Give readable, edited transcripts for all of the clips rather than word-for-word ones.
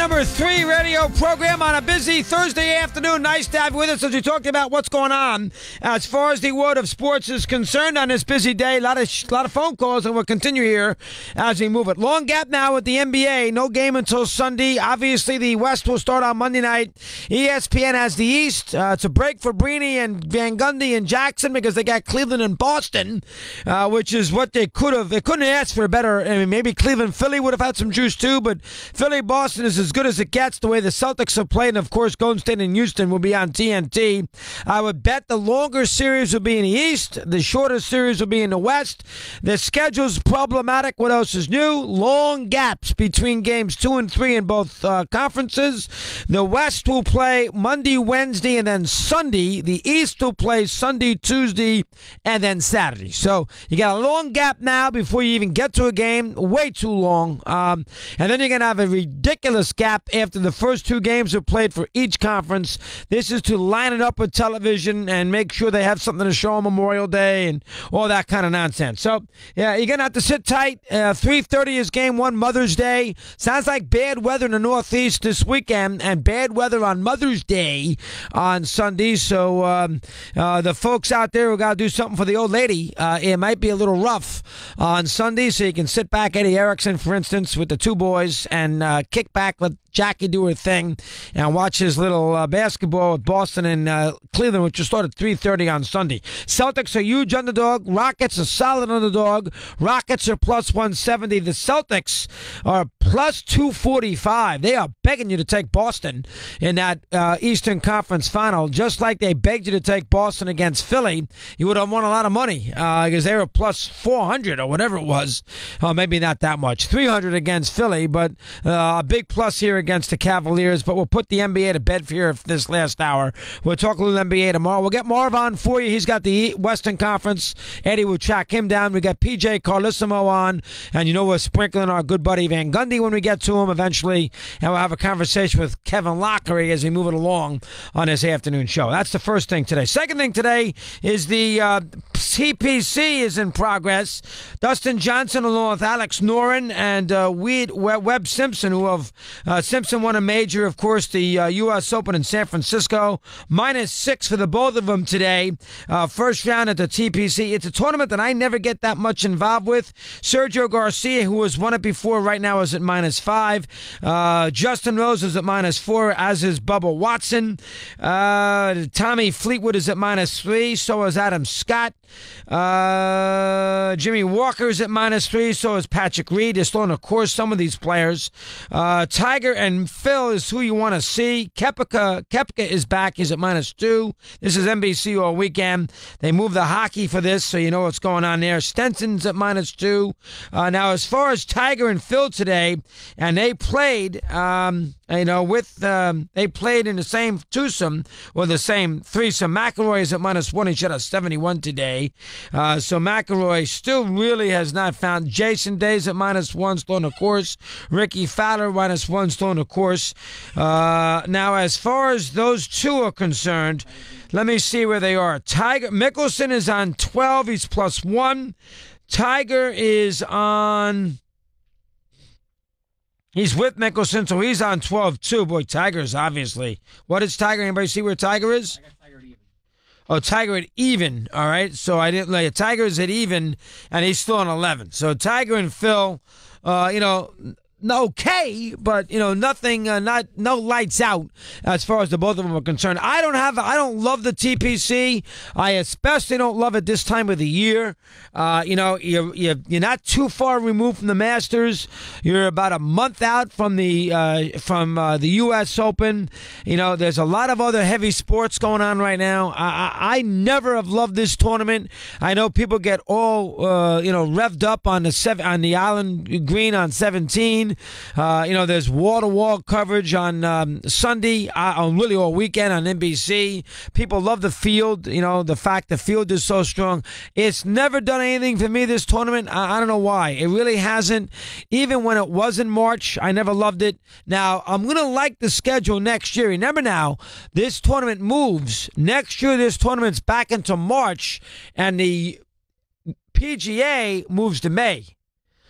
Number 3 radio program on a busy Thursday afternoon. Nice to have you with us as we talked about what's going on as far as the world of sports is concerned on this busy day. A lot of phone calls, and we'll continue here as we move it. Long gap now with the NBA. No game until Sunday. Obviously, the West will start on Monday night. ESPN has the East. It's a break for Breeny and Van Gundy and Jackson because they got Cleveland and Boston, which is what they could have. They couldn't ask for better. I mean, maybe Cleveland, Philly would have had some juice too, but Philly, Boston is as good as it gets the way the Celtics have played. And, of course, Golden State and Houston will be on TNT. I would bet the longer series will be in the East. The shorter series will be in the West. The schedule's problematic. What else is new? Long gaps between games 2 and 3 in both conferences. The West will play Monday, Wednesday, and then Sunday. The East will play Sunday, Tuesday, and then Saturday. So you got a long gap now before you even get to a game. Way too long. And then you're going to have a ridiculous gap after the first 2 games are played for each conference. This is to line it up with television and make sure they have something to show on Memorial Day and all that kind of nonsense. So, yeah, you're going to have to sit tight. 3:30 is game 1, Mother's Day. Sounds like bad weather in the Northeast this weekend and bad weather on Mother's Day on Sunday. So the folks out there who got to do something for the old lady, it might be a little rough on Sunday. So you can sit back, Eddie Erickson, for instance, with the 2 boys and kick back, let Jackie do her thing, and watch his little basketball with Boston and Cleveland, which will start at 3:30 on Sunday. Celtics are a huge underdog. Rockets are solid underdog. Rockets are plus 170. The Celtics are plus 245. They are begging you to take Boston in that Eastern Conference final, just like they begged you to take Boston against Philly. You would have won a lot of money because they were plus 400 or whatever it was. Maybe not that much. 300 against Philly, but a big plus here against the Cavaliers. But we'll put the NBA to bed for here this last hour. We'll talk a little NBA tomorrow. We'll get Marv on for you. He's got the Western Conference. Eddie will track him down. We got PJ Carlissimo on, and you know we're sprinkling our good buddy Van Gundy when we get to him eventually, and we'll have a conversation with Kevin Lockery as we move it along on this afternoon show. That's the first thing today. Second thing today is the TPC is in progress. Dustin Johnson along with Alex Noren and Webb Simpson, who have Simpson won a major, of course, the U.S. Open in San Francisco. -6 for the both of them today. First round at the TPC. It's a tournament that I never get that much involved with. Sergio Garcia, who has won it before, right now is at -5. Justin Rose is at -4, as is Bubba Watson. Tommy Fleetwood is at -3. So is Adam Scott. Jimmy Walker is at -3. So is Patrick Reed. They're still on a course, some of these players. Tiger and Phil is who you want to see. Koepka is back. He's at -2. This is NBC all weekend. They moved the hockey for this, so you know what's going on there. Stenson's at -2. Now, as far as Tiger and Phil today, and they played, they played in the same twosome or the same threesome. McIlroy is at -1. He shot a 71 today. So McIlroy still really has not found. Jason Day's at -1, still on the course. Ricky Fowler -1, still on the course. Now, as far as those two are concerned, let me see where they are. Mickelson is on 12. He's +1. Tiger is on... He's with Mickelson, so he's on 12, too. Boy, Tiger's obviously... What is Tiger? Anybody see where Tiger is? I got Tiger at even. Oh, Tiger at even. All right. So I didn't like it. Tiger's at even, and he's still on 11. So Tiger and Phil, okay, but nothing, no lights out as far as the both of them are concerned. I don't love the TPC. I especially don't love it this time of the year. You're not too far removed from the Masters. You're about a month out from the U.S. Open. There's a lot of other heavy sports going on right now. I never have loved this tournament. I know people get all revved up on the Island Green on 17. There's wall-to-wall coverage on Sunday, on really all weekend on NBC. People love the field. The fact the field is so strong. It's never done anything for me, this tournament. I don't know why. It really hasn't. Even when it was in March, I never loved it. Now, I'm going to like the schedule next year. Remember now, this tournament moves. Next year, this tournament's back into March, and the PGA moves to May.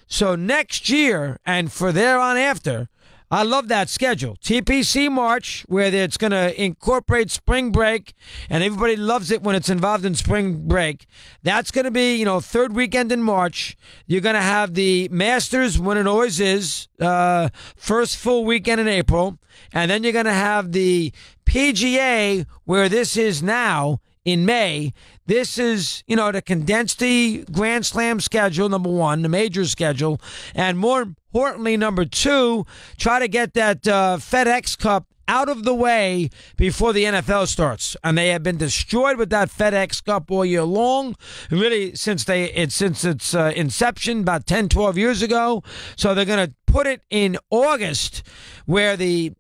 So next year, and for there on after, I love that schedule. TPC March, where it's going to incorporate spring break, and everybody loves it when it's involved in spring break. That's going to be, third weekend in March. You're going to have the Masters, when it always is, first full weekend in April. And then you're going to have the PGA, where this is now in May. This is, to condense the Grand Slam schedule, number one, the major schedule, and more importantly, number two, try to get that FedEx Cup out of the way before the NFL starts. And they have been destroyed with that FedEx Cup all year long, really since its inception about 10, 12 years ago. So they're going to put it in August, where the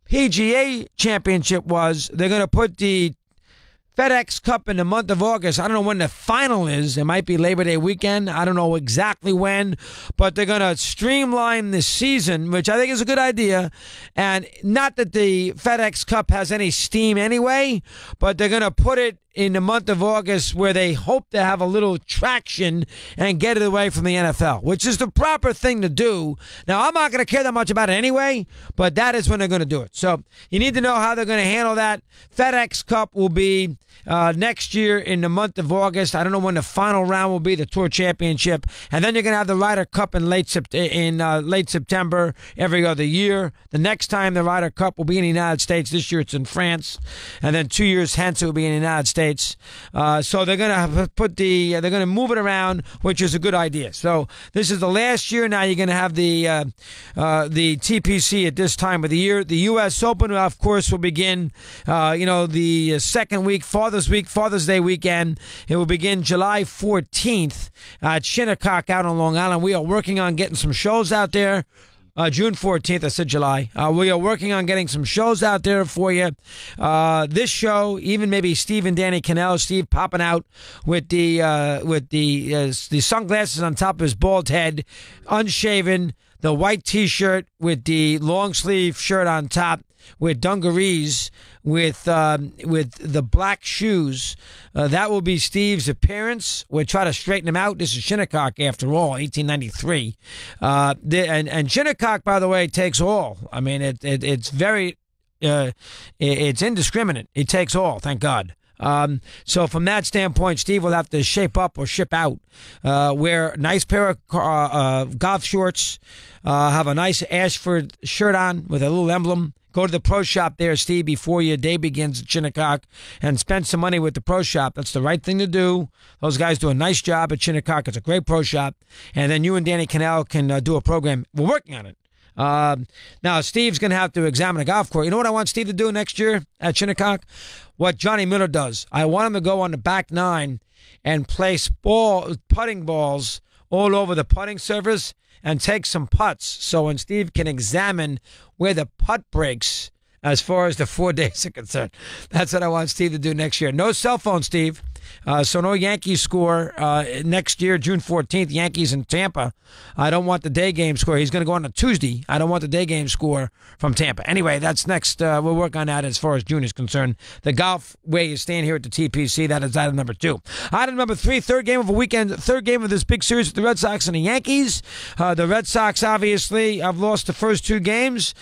PGA Championship was. They're going to put the FedEx Cup in the month of August. I don't know when the final is. It might be Labor Day weekend. I don't know exactly when, but they're going to streamline the season, which I think is a good idea. And not that the FedEx Cup has any steam anyway, but they're going to put it in the month of August, where they hope to have a little traction and get it away from the NFL, which is the proper thing to do. Now, I'm not going to care that much about it anyway, but that is when they're going to do it. So you need to know how they're going to handle that. FedEx Cup will be next year in the month of August. I don't know when the final round will be, the Tour Championship. And then you're going to have the Ryder Cup in late September every other year. The next time the Ryder Cup will be in the United States. This year it's in France. And then 2 years hence it will be in the United States. So they're going to they're going to move it around, which is a good idea. So this is the last year. Now you're going to have the TPC at this time of the year. The U.S. Open, of course, will begin, the second week, Father's Day weekend. It will begin July 14th at Shinnecock out on Long Island. We are working on getting some shows out there. June 14th, I said July. We are working on getting some shows out there for you. This show, even maybe Steve and Danny Cannell, Steve popping out with the sunglasses on top of his bald head, unshaven, the white T-shirt with the long sleeve shirt on top, with dungarees, with the black shoes. That will be Steve's appearance. We'll try to straighten him out. This is Shinnecock, after all, 1893. And Shinnecock, by the way, takes all. I mean, it's very, it's indiscriminate. It takes all, thank God. So from that standpoint, Steve will have to shape up or ship out, wear a nice pair of golf shorts, have a nice Ashford shirt on with a little emblem. Go to the pro shop there, Steve, before your day begins at Shinnecock, and spend some money with the pro shop. That's the right thing to do. Those guys do a nice job at Shinnecock. It's a great pro shop. And then you and Danny Cannell can do a program. We're working on it. Now, Steve's going to have to examine a golf course. You know what I want Steve to do next year at Shinnecock? What Johnny Miller does. I want him to go on the back nine and place putting balls all over the putting surface and take some putts. So when Steve can examine where the putt breaks as far as the 4 days are concerned. That's what I want Steve to do next year. No cell phone, Steve. So no Yankees score next year, June 14th, Yankees in Tampa. I don't want the day game score. He's going to go on a Tuesday. I don't want the day game score from Tampa. Anyway, that's next. We'll work on that as far as June is concerned. The golf way is staying here at the TPC. That is item number 2. Item number 3, third game of this big series with the Red Sox and the Yankees. The Red Sox, obviously, have lost the first 2 games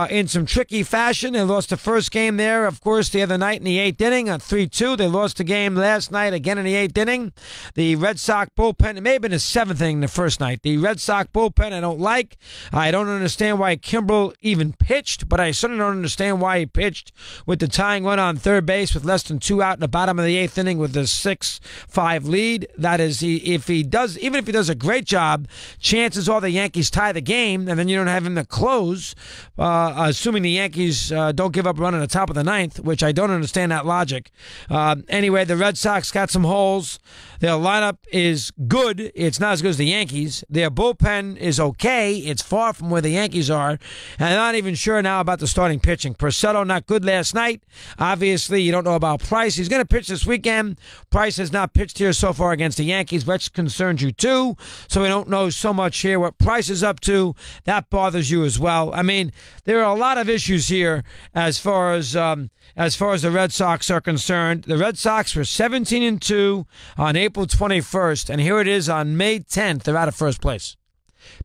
in some tricky fashion. They lost the first game there, of course, the other night in the 8th inning at 3-2. They lost the game last night again in the 8th inning. The Red Sox bullpen, it may have been the 7th inning the first night. The Red Sox bullpen I don't like. I don't understand why Kimbrel even pitched, but I certainly don't understand why he pitched with the tying run on third base with less than 2 out in the bottom of the 8th inning with a 6-5 lead. That is, even if he does a great job, chances are the Yankees tie the game, and then you don't have him to close, assuming the Yankees don't give up a run in the top of the 9th, which I don't understand that logic. Anyway, the Red Sox got some holes. Their lineup is good. It's not as good as the Yankees. Their bullpen is okay. It's far from where the Yankees are. And I'm not even sure now about the starting pitching. Purcell not good last night. Obviously, you don't know about Price. He's going to pitch this weekend. Price has not pitched here so far against the Yankees, which concerns you too. So we don't know so much here what Price is up to. That bothers you as well. I mean, there are a lot of issues here as far as the Red Sox are concerned. The Red Sox were 17-2 on April 21st, and here it is on May 10th. They're out of first place.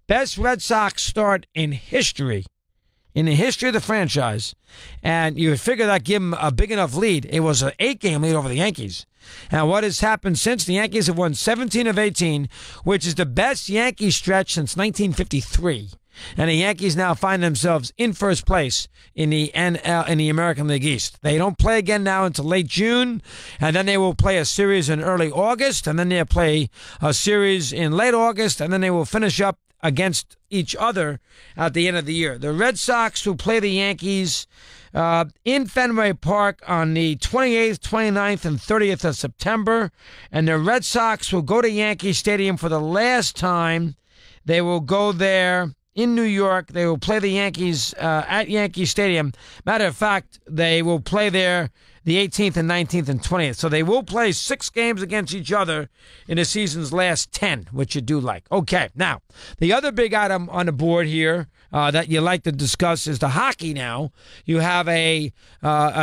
Best Red Sox start in history in the history of the franchise. And you would figure that give them a big enough lead. It was an 8-game lead over the Yankees. And what has happened since? The Yankees have won 17 of 18, which is the best Yankee stretch since 1953. And the Yankees now find themselves in first place in the American League East. They don't play again now until late June, and then they will play a series in early August, and then they'll play a series in late August, and then they will finish up against each other at the end of the year. The Red Sox will play the Yankees in Fenway Park on the 28th, 29th, and 30th of September, and the Red Sox will go to Yankee Stadium for the last time. They will go there in New York. They will play the Yankees at Yankee Stadium. Matter of fact, they will play there the 18th and 19th and 20th. So they will play 6 games against each other in the season's last 10, which you do like. Okay, now, the other big item on the board here that you like to discuss is the hockey now. You have a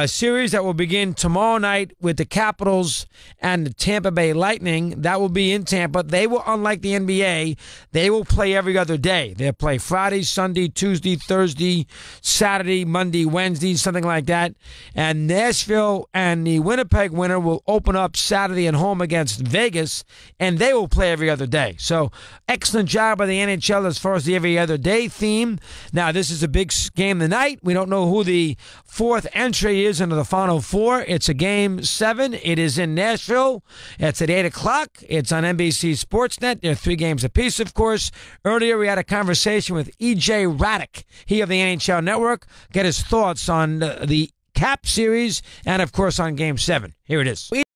series that will begin tomorrow night with the Capitals and the Tampa Bay Lightning. That will be in Tampa. They will, unlike the NBA, they will play every other day. They'll play Friday, Sunday, Tuesday, Thursday, Saturday, Monday, Wednesday, something like that. And Nashville and the Winnipeg winner will open up Saturday at home against Vegas, and they will play every other day. So excellent job by the NHL as far as the every other day theme. Now, this is a big game tonight. We don't know who the 4th entry is into the Final Four. It's a Game 7. It is in Nashville. It's at 8 o'clock. It's on NBC Sportsnet. There are 3 games apiece, of course. Earlier, we had a conversation with E.J. Raddick, he of the NHL Network. Get his thoughts on the Cap series and, of course, on Game 7. Here it is.